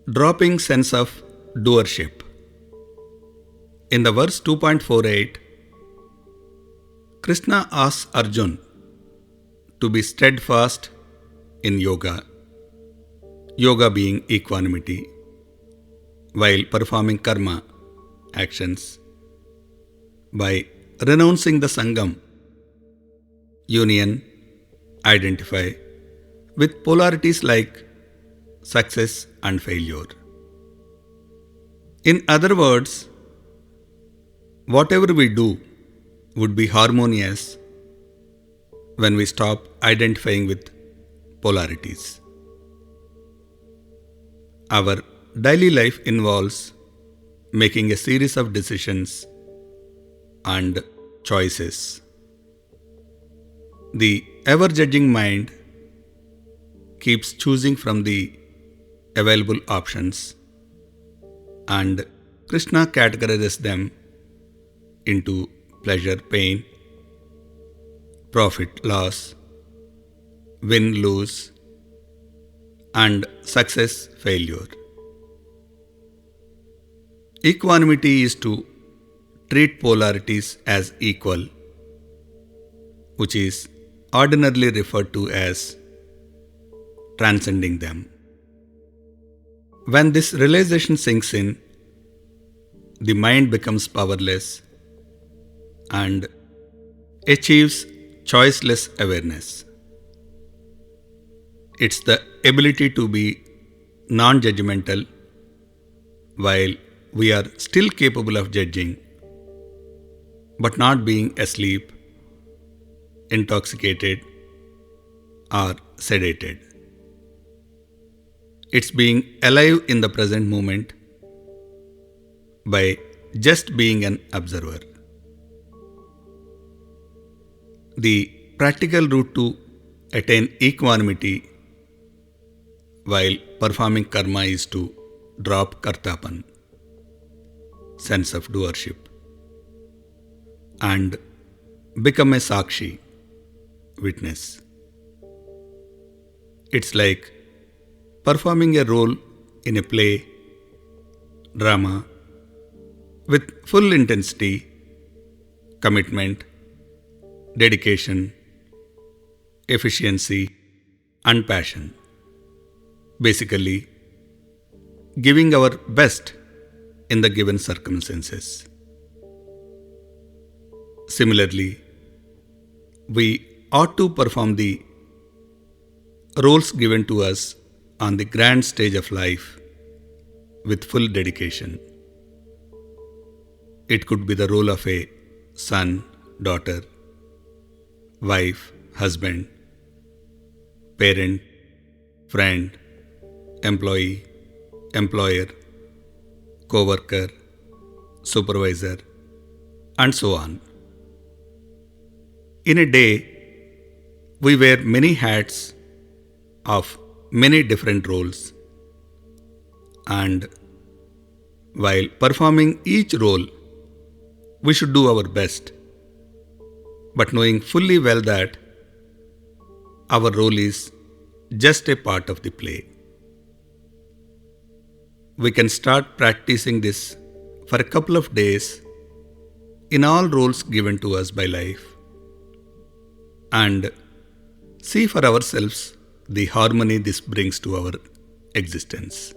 Dropping sense of doership. In the verse 2.48, Krishna asks Arjun to be steadfast in yoga, yoga being equanimity, while performing karma, actions, by renouncing the sangam, union, identify, with polarities like success and failure. In other words, whatever we do would be harmonious when we stop identifying with polarities. Our daily life involves making a series of decisions and choices. The ever-judging mind keeps choosing from the available options, and Krishna categorizes them into pleasure, pain, profit, loss, win, lose, and success, failure. Equanimity is to treat polarities as equal, which is ordinarily referred to as transcending them. When this realization sinks in, the mind becomes powerless and achieves choiceless awareness. It's the ability to be non-judgmental while we are still capable of judging, but not being asleep, intoxicated, or sedated. It's being alive in the present moment by just being an observer. The practical route to attain equanimity while performing karma is to drop kartapan, sense of doership, and become a sakshi, witness. It's like performing a role in a play, drama, with full intensity, commitment, dedication, efficiency, and passion. Basically, giving our best in the given circumstances. Similarly, we ought to perform the roles given to us on the grand stage of life with full dedication. It could be the role of a son, daughter, wife, husband, parent, friend, employee, employer, co-worker, supervisor, and so on. In a day, we wear many hats of many different roles, and while performing each role, we should do our best, but knowing fully well that our role is just a part of the play. We can start practicing this for a couple of days in all roles given to us by life and see for ourselves the harmony this brings to our existence.